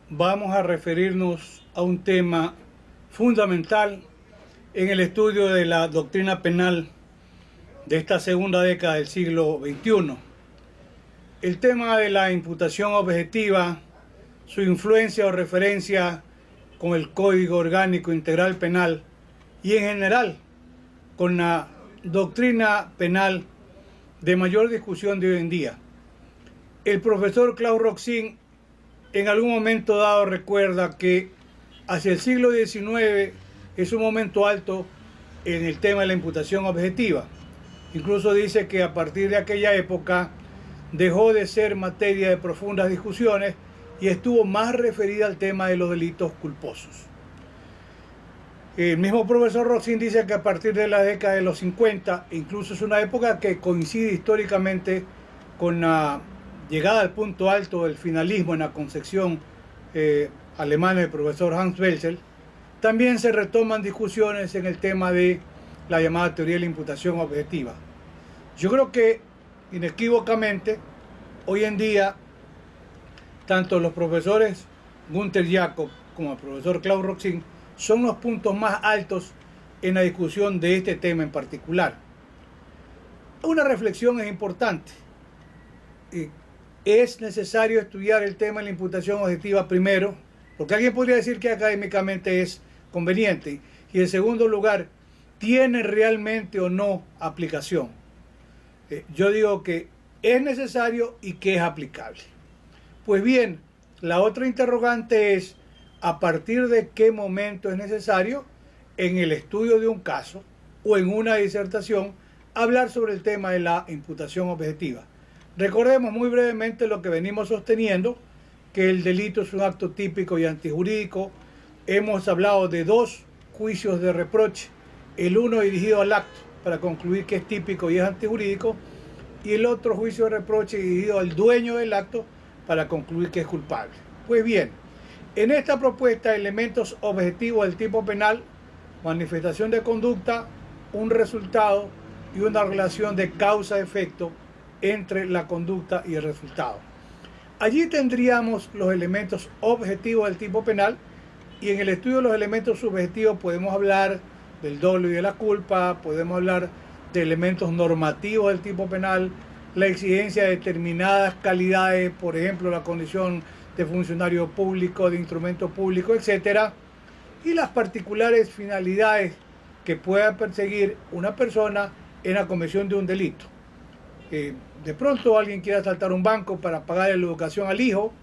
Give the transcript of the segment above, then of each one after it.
Vamos a referirnos a un tema fundamental en el estudio de la doctrina penal de esta segunda década del siglo XXI. El tema de la imputación objetiva, su influencia o referencia con el Código Orgánico Integral Penal y en general con la doctrina penal de mayor discusión de hoy en día. El profesor Claude Roxin en algún momento dado recuerda que hacia el siglo XIX es un momento alto en el tema de la imputación objetiva. Incluso dice que a partir de aquella época dejó de ser materia de profundas discusiones y estuvo más referida al tema de los delitos culposos. El mismo profesor Roxin dice que a partir de la década de los 50, incluso es una época que coincide históricamente con la llegada al punto alto del finalismo en la concepción alemana del profesor Hans Welzel, también se retoman discusiones en el tema de la llamada teoría de la imputación objetiva. Yo creo que inequívocamente hoy en día tanto los profesores Gunther Jakob como el profesor Claude Roxin son los puntos más altos en la discusión de este tema en particular. Una reflexión es importante. Es necesario estudiar el tema de la imputación objetiva primero, porque alguien podría decir que académicamente es conveniente, y en segundo lugar, ¿tiene realmente o no aplicación? Yo digo que es necesario y que es aplicable. Pues bien, la otra interrogante es a partir de qué momento es necesario en el estudio de un caso o en una disertación hablar sobre el tema de la imputación objetiva. Recordemos muy brevemente lo que venimos sosteniendo, que el delito es un acto típico y antijurídico. Hemos hablado de dos juicios de reproche, el uno dirigido al acto para concluir que es típico y es antijurídico, y el otro juicio de reproche dirigido al dueño del acto para concluir que es culpable. Pues bien, en esta propuesta, elementos objetivos del tipo penal, manifestación de conducta, un resultado y una relación de causa-efecto entre la conducta y el resultado. Allí tendríamos los elementos objetivos del tipo penal, y en el estudio de los elementos subjetivos podemos hablar del dolo y de la culpa, podemos hablar de elementos normativos del tipo penal, la exigencia de determinadas calidades, por ejemplo la condición de funcionario público, de instrumento público, etcétera, y las particulares finalidades que pueda perseguir una persona en la comisión de un delito. De pronto alguien quiere asaltar un banco para pagar la educación al hijo,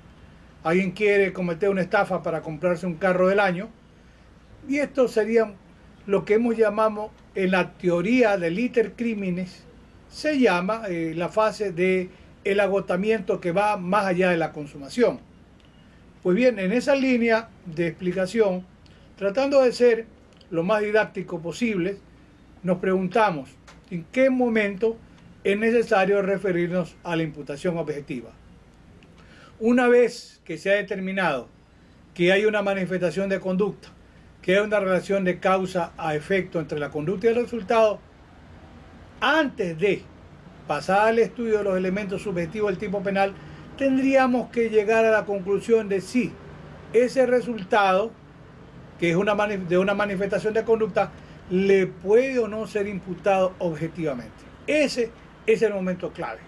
alguien quiere cometer una estafa para comprarse un carro del año, y esto sería lo que hemos llamado en la teoría del iter criminis, se llama la fase de el agotamiento que va más allá de la consumación. Pues bien, en esa línea de explicación, tratando de ser lo más didáctico posible, nos preguntamos en qué momento es necesario referirnos a la imputación objetiva. Una vez que se ha determinado que hay una manifestación de conducta, que hay una relación de causa a efecto entre la conducta y el resultado, antes de pasar al estudio de los elementos subjetivos del tipo penal, tendríamos que llegar a la conclusión de si ese resultado, que es de una manifestación de conducta, le puede o no ser imputado objetivamente. Ese es el momento clave.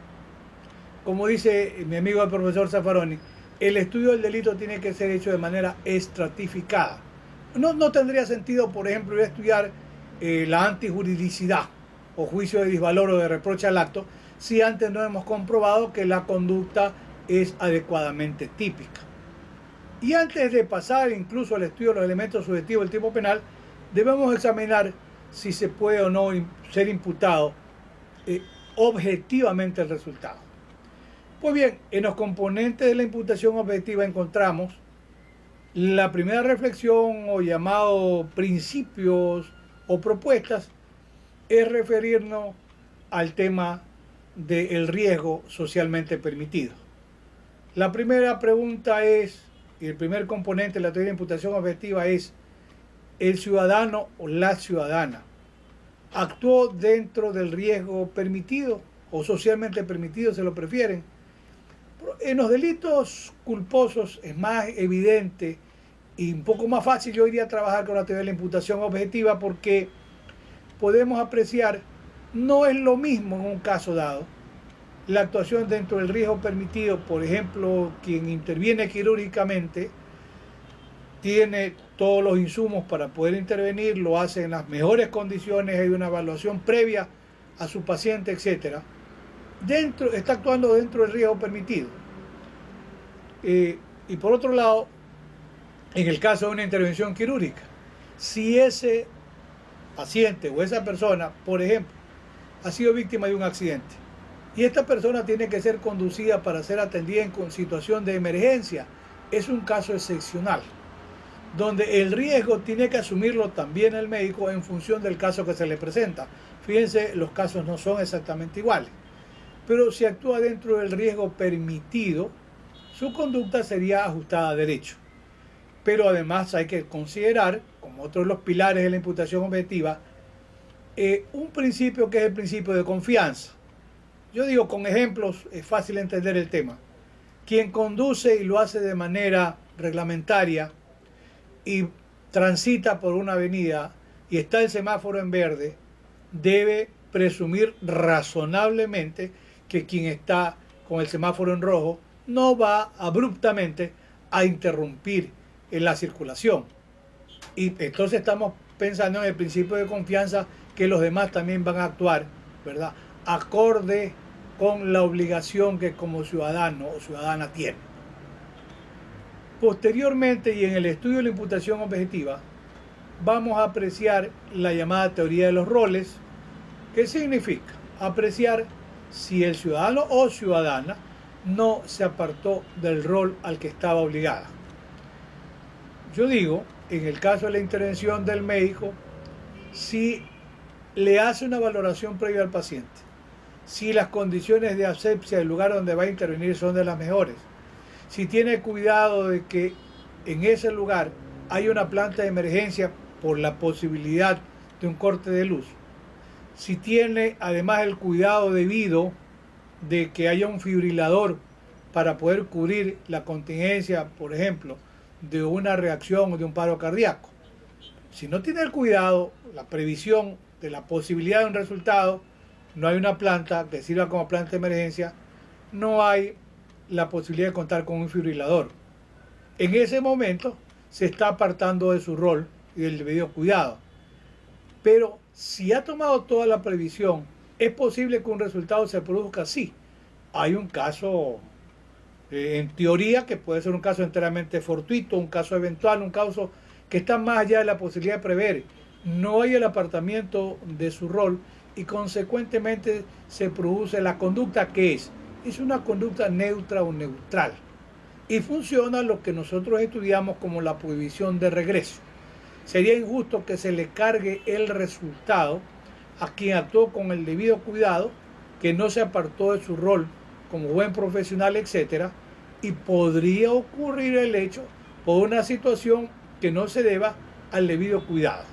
Como dice mi amigo el profesor Zaffaroni, el estudio del delito tiene que ser hecho de manera estratificada. No tendría sentido, por ejemplo, estudiar la antijuridicidad o juicio de disvalor o de reproche al acto si antes no hemos comprobado que la conducta es adecuadamente típica. Y antes de pasar incluso al estudio de los elementos subjetivos del tipo penal, debemos examinar si se puede o no ser imputado objetivamente el resultado. Pues bien, en los componentes de la imputación objetiva encontramos la primera reflexión o llamado principios o propuestas es referirnos al tema del riesgo socialmente permitido. La primera pregunta es, y el primer componente de la teoría de imputación objetiva es, ¿el ciudadano o la ciudadana actuó dentro del riesgo permitido o socialmente permitido, se lo prefieren? En los delitos culposos es más evidente y un poco más fácil, yo iría a trabajar con la teoría de la imputación objetiva, porque podemos apreciar, no es lo mismo en un caso dado, la actuación dentro del riesgo permitido. Por ejemplo, quien interviene quirúrgicamente tiene todos los insumos para poder intervenir, lo hace en las mejores condiciones, hay una evaluación previa a su paciente, etc. Está actuando dentro del riesgo permitido. Y por otro lado, en el caso de una intervención quirúrgica, si ese paciente o esa persona, por ejemplo, ha sido víctima de un accidente y esta persona tiene que ser conducida para ser atendida en situación de emergencia, es un caso excepcional, donde el riesgo tiene que asumirlo también el médico en función del caso que se le presenta. Fíjense, los casos no son exactamente iguales, pero si actúa dentro del riesgo permitido, su conducta sería ajustada a derecho. Pero además hay que considerar, como otro de los pilares de la imputación objetiva, un principio que es el principio de confianza. Yo digo, con ejemplos es fácil entender el tema. Quien conduce y lo hace de manera reglamentaria y transita por una avenida y está el semáforo en verde, debe presumir razonablemente que quien está con el semáforo en rojo no va abruptamente a interrumpir en la circulación. Y entonces estamos pensando en el principio de confianza, que los demás también van a actuar, ¿verdad?, acorde con la obligación que como ciudadano o ciudadana tiene. Posteriormente, y en el estudio de la imputación objetiva, vamos a apreciar la llamada teoría de los roles. ¿Qué significa? Apreciar si el ciudadano o ciudadana no se apartó del rol al que estaba obligada. Yo digo, en el caso de la intervención del médico, si le hace una valoración previa al paciente, si las condiciones de asepsia del lugar donde va a intervenir son de las mejores, si tiene cuidado de que en ese lugar hay una planta de emergencia por la posibilidad de un corte de luz, si tiene además el cuidado debido de que haya un fibrilador para poder cubrir la contingencia, por ejemplo, de una reacción o de un paro cardíaco. Si no tiene el cuidado, la previsión de la posibilidad de un resultado, no hay una planta que sirva como planta de emergencia, no hay la posibilidad de contar con un fibrilador. En ese momento se está apartando de su rol y del debido cuidado. Pero si ha tomado toda la previsión, ¿es posible que un resultado se produzca? Sí. Hay un caso, en teoría, que puede ser un caso enteramente fortuito, un caso eventual, un caso que está más allá de la posibilidad de prever. No hay el apartamiento de su rol y consecuentemente se produce la conducta que es una conducta neutra o neutral y funciona lo que nosotros estudiamos como la prohibición de regreso. Sería injusto que se le cargue el resultado a quien actuó con el debido cuidado, que no se apartó de su rol como buen profesional, etc. Y podría ocurrir el hecho por una situación que no se deba al debido cuidado.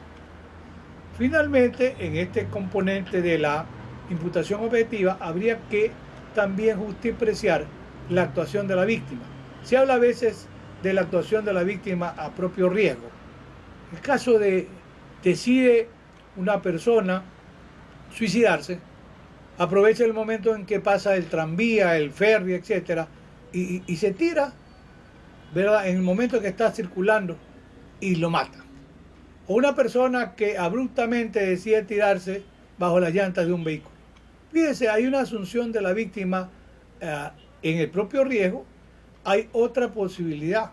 Finalmente, en este componente de la imputación objetiva, habría que también justipreciar la actuación de la víctima. Se habla a veces de la actuación de la víctima a propio riesgo. El caso de decide una persona suicidarse, aprovecha el momento en que pasa el tranvía, el ferry, etc. y se tira, ¿verdad?, en el momento que está circulando y lo mata. O una persona que abruptamente decide tirarse bajo las llantas de un vehículo. Fíjense, hay una asunción de la víctima en el propio riesgo. Hay otra posibilidad.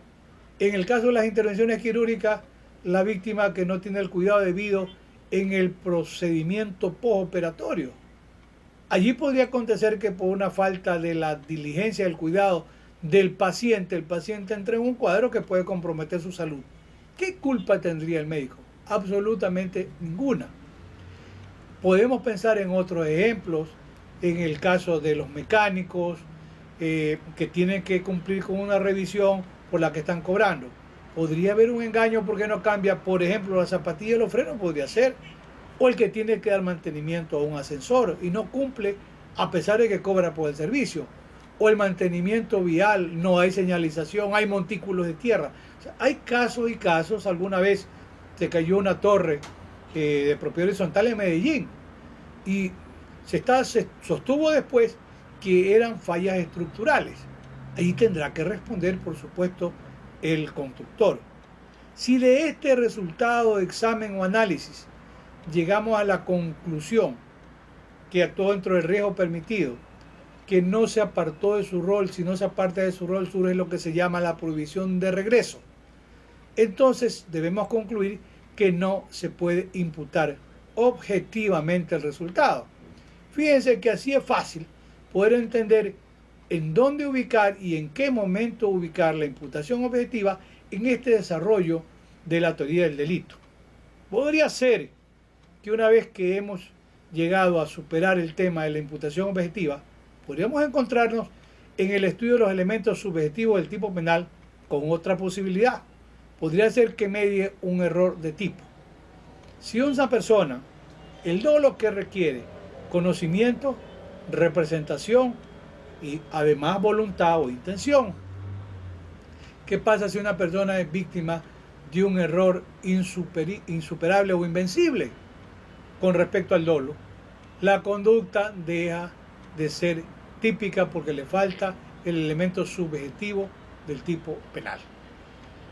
En el caso de las intervenciones quirúrgicas, la víctima que no tiene el cuidado debido en el procedimiento postoperatorio. Allí podría acontecer que por una falta de la diligencia del cuidado del paciente, el paciente entre en un cuadro que puede comprometer su salud. ¿Qué culpa tendría el médico? Absolutamente ninguna. Podemos pensar en otros ejemplos, en el caso de los mecánicos que tienen que cumplir con una revisión por la que están cobrando. Podría haber un engaño porque no cambia, por ejemplo, la zapatilla de los frenos, podría ser, o el que tiene que dar mantenimiento a un ascensor y no cumple a pesar de que cobra por el servicio, o el mantenimiento vial, no hay señalización, hay montículos de tierra. O sea, hay casos y casos. Alguna vez se cayó una torre de propiedad horizontal en Medellín y se sostuvo después que eran fallas estructurales. Ahí tendrá que responder, por supuesto, el constructor. Si de este resultado de examen o análisis llegamos a la conclusión que actuó dentro del riesgo permitido, que no se apartó de su rol, si no se aparta de su rol, surge lo que se llama la prohibición de regreso. Entonces debemos concluir que no se puede imputar objetivamente el resultado. Fíjense que así es fácil poder entender en dónde ubicar y en qué momento ubicar la imputación objetiva en este desarrollo de la teoría del delito. Podría ser que una vez que hemos llegado a superar el tema de la imputación objetiva, podríamos encontrarnos en el estudio de los elementos subjetivos del tipo penal con otra posibilidad. Podría ser que medie un error de tipo. Si una persona, el dolo que requiere conocimiento, representación y además voluntad o intención. ¿Qué pasa si una persona es víctima de un error insuperable o invencible con respecto al dolo? La conducta deja de ser típica porque le falta el elemento subjetivo del tipo penal.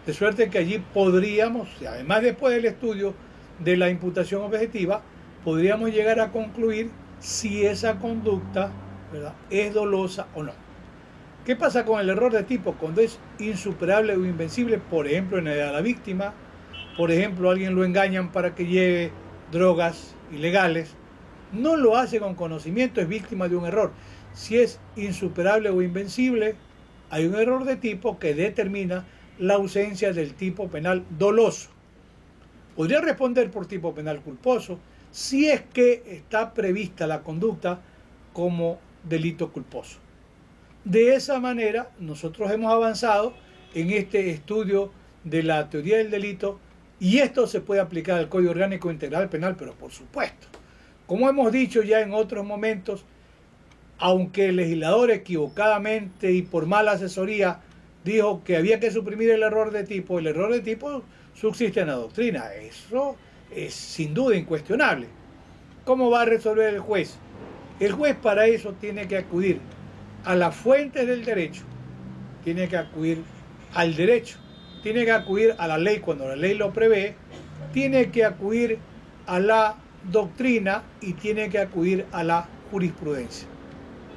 De suerte que allí podríamos, además después del estudio de la imputación objetiva, podríamos llegar a concluir si esa conducta, ¿verdad?, es dolosa o no. ¿Qué pasa con el error de tipo? Cuando es insuperable o invencible, por ejemplo, en la edad de la víctima, por ejemplo, alguien lo engañan para que lleve drogas ilegales, no lo hace con conocimiento, es víctima de un error. Si es insuperable o invencible, hay un error de tipo que determina la ausencia del tipo penal doloso. Podría responder por tipo penal culposo si es que está prevista la conducta como delito culposo. De esa manera, nosotros hemos avanzado en este estudio de la teoría del delito y esto se puede aplicar al Código Orgánico Integral Penal, pero por supuesto, como hemos dicho ya en otros momentos, aunque el legislador equivocadamente y por mala asesoría dijo que había que suprimir el error de tipo subsiste en la doctrina. Eso es sin duda incuestionable. ¿Cómo va a resolver el juez? El juez para eso tiene que acudir a las fuentes del derecho, tiene que acudir al derecho, tiene que acudir a la ley cuando la ley lo prevé, tiene que acudir a la doctrina y tiene que acudir a la jurisprudencia.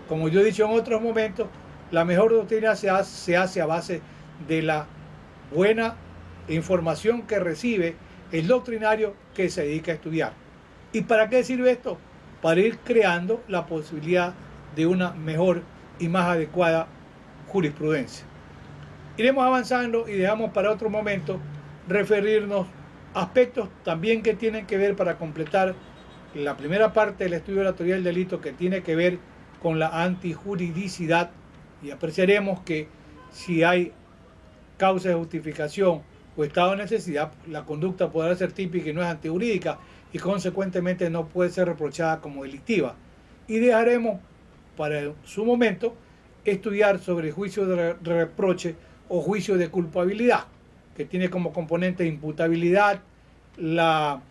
Como yo he dicho en otros momentos, la mejor doctrina se hace a base de la buena información que recibe el doctrinario que se dedica a estudiar. ¿Y para qué sirve esto? Para ir creando la posibilidad de una mejor y más adecuada jurisprudencia. Iremos avanzando y dejamos para otro momento referirnos a aspectos también que tienen que ver para completar la primera parte del estudio de la teoría del delito que tiene que ver con la antijuridicidad y apreciaremos que si hay causa de justificación o estado de necesidad, la conducta podrá ser típica y no es antijurídica y consecuentemente no puede ser reprochada como delictiva. Y dejaremos para su momento estudiar sobre el juicio de reproche o juicio de culpabilidad, que tiene como componente imputabilidad, la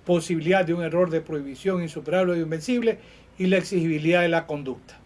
posibilidad de un error de prohibición insuperable o invencible y la exigibilidad de la conducta.